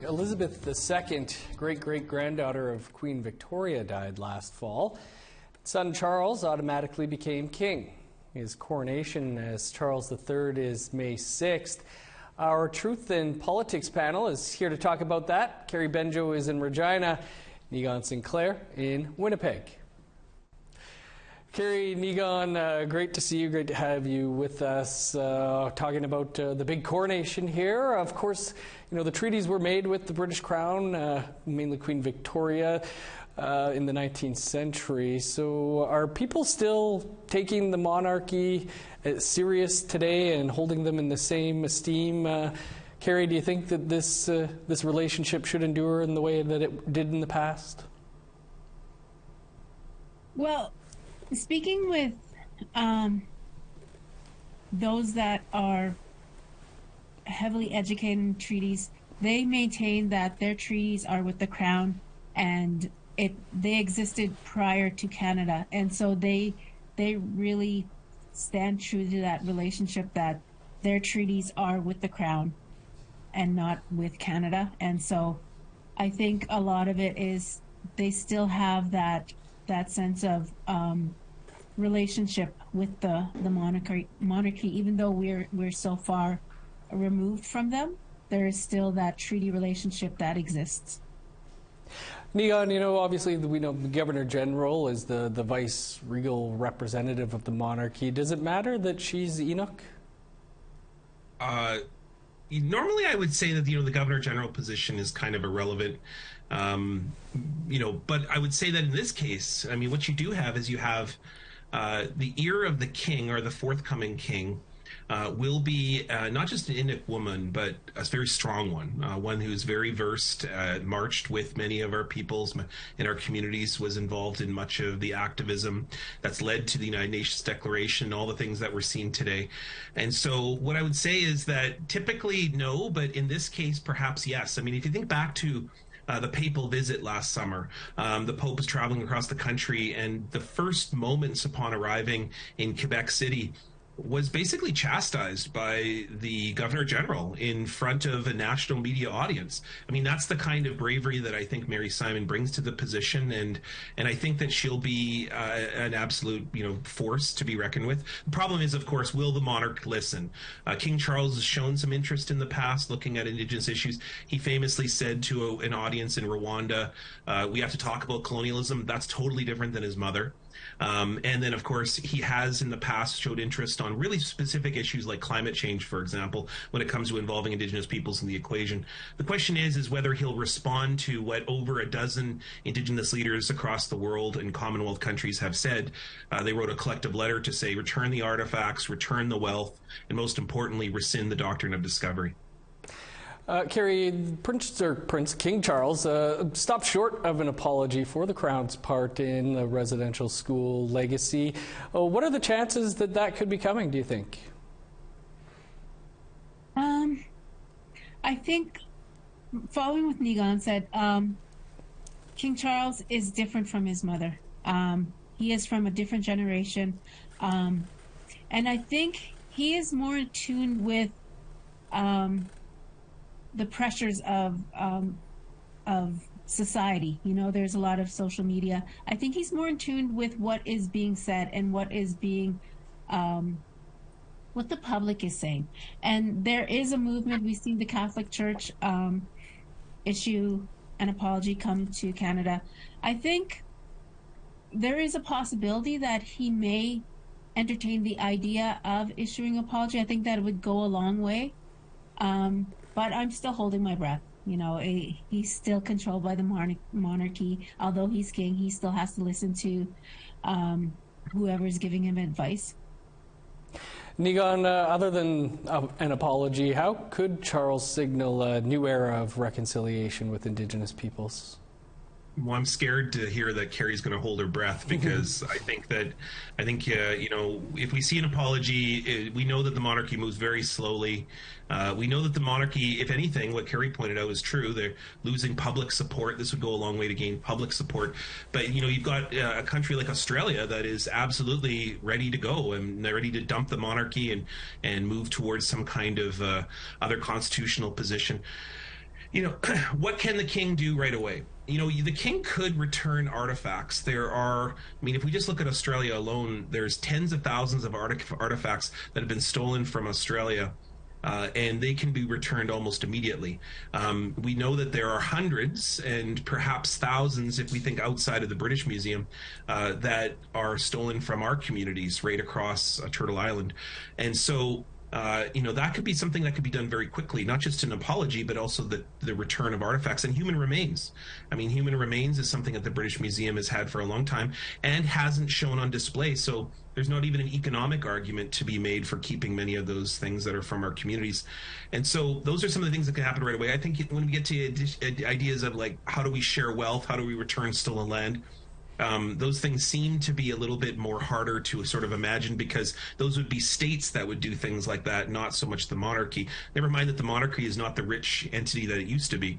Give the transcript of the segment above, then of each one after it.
Elizabeth II, great-great-granddaughter of Queen Victoria, died last fall. Son Charles automatically became king. His coronation as Charles III is May 6th. Our Truth in Politics panel is here to talk about that. Kerry Benjoe is in Regina, Niigaan Sinclair in Winnipeg. Kerry, Niigaan, great to see you, great to have you with us, talking about the big coronation here. Of course, you know, the treaties were made with the British Crown, mainly Queen Victoria, in the 19th century. So are people still taking the monarchy serious today and holding them in the same esteem? Kerry, do you think that this relationship should endure in the way that it did in the past? Well, speaking with those that are heavily educated in treaties, they maintain that their treaties are with the Crown and they existed prior to Canada. And so they really stand true to that relationship, that their treaties are with the Crown and not with Canada. And so I think a lot of it is they still have that sense of relationship with the monarchy, even though we're so far removed from them. There is still that treaty relationship that exists. Niigaan, you know, obviously we know the Governor General is the vice regal representative of the monarchy. Does it matter that she's Enoch? Normally I would say that, you know, the Governor General position is kind of irrelevant. You know, but I would say that in this case, I mean, what you do have is you have the ear of the king, or the forthcoming king, will be not just an Inuk woman, but a very strong one who's very versed, marched with many of our peoples in our communities, was involved in much of the activism that's led to the United Nations Declaration, all the things that we're seeing today. And so what I would say is that typically no, but in this case, perhaps yes. I mean, if you think back to the papal visit last summer, the Pope was traveling across the country, and the first moments upon arriving in Quebec City was basically chastised by the Governor General in front of a national media audience. I mean, that's the kind of bravery that I think Mary Simon brings to the position, and I think that she'll be an absolute, you know, force to be reckoned with. The problem is, of course, will the monarch listen? King Charles has shown some interest in the past looking at Indigenous issues. He famously said to an audience in Rwanda, we have to talk about colonialism. That's totally different than his mother. And then, of course, he has in the past showed interest on really specific issues like climate change, for example, when it comes to involving Indigenous peoples in the equation. The question is whether he'll respond to what over a dozen Indigenous leaders across the world and Commonwealth countries have said. They wrote a collective letter to say, return the artifacts, return the wealth, and most importantly, rescind the doctrine of discovery. Kerry, Prince King Charles stopped short of an apology for the Crown's part in the residential school legacy. What are the chances that that could be coming, do you think? I think, following what Niigaan said, King Charles is different from his mother. He is from a different generation. And I think he is more in tune with the pressures of society. You know, there's a lot of social media. I think he's more in tune with what is being said and what is being, what the public is saying. And there is a movement. We've seen the Catholic Church issue an apology come to Canada. I think there is a possibility that he may entertain the idea of issuing an apology. I think that would go a long way. But I'm still holding my breath. You know, he's still controlled by the monarchy. Although he's king, he still has to listen to whoever's giving him advice. Niigaan, other than an apology, how could Charles signal a new era of reconciliation with Indigenous peoples? Well, I'm scared to hear that Kerry's going to hold her breath, because I think you know, if we see an apology, we know that the monarchy moves very slowly. We know that the monarchy, if anything, what Kerry pointed out is true. They're losing public support. This would go a long way to gain public support. But, you know, you've got a country like Australia that is absolutely ready to go, and they're ready to dump the monarchy and move towards some kind of other constitutional position. What can the king do right away? The king could return artifacts. If we just look at Australia alone, there's tens of thousands of artifacts that have been stolen from Australia. And they can be returned almost immediately. We know that there are hundreds and perhaps thousands, if we think outside of the British Museum, that are stolen from our communities right across Turtle Island. And so that could be something that could be done very quickly, not just an apology, but also the return of artifacts and human remains. Human remains is something that the British Museum has had for a long time and hasn't shown on display. So there's not even an economic argument to be made for keeping many of those things that are from our communities. And so those are some of the things that can happen right away. I think when we get to ideas of like, how do we share wealth? How do we return stolen land? Those things seem to be a little bit more harder to sort of imagine, because those would be states that would do things like that, not so much the monarchy. Never mind that the monarchy is not the rich entity that it used to be.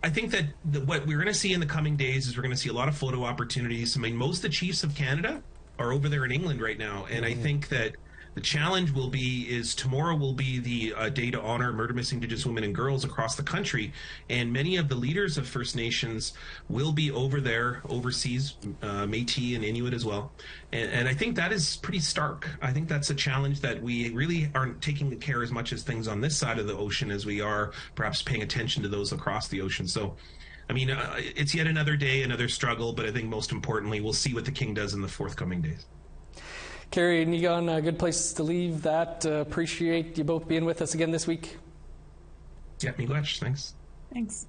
I think that what we're going to see in the coming days is we're going to see a lot of photo opportunities. Most of the chiefs of Canada are over there in England right now, and I think that the challenge is tomorrow will be the day to honor murder missing Indigenous women and girls across the country, and many of the leaders of First Nations will be over there overseas, Métis and Inuit as well, and I think that is pretty stark. I think that's a challenge that we really aren't taking care as much as things on this side of the ocean as we are perhaps paying attention to those across the ocean. So it's yet another day, another struggle, but I think most importantly, we'll see what the king does in the forthcoming days. Kerry and Niigaan, a good place to leave that. Appreciate you both being with us again this week. Yeah, Miigwech, thanks. Thanks.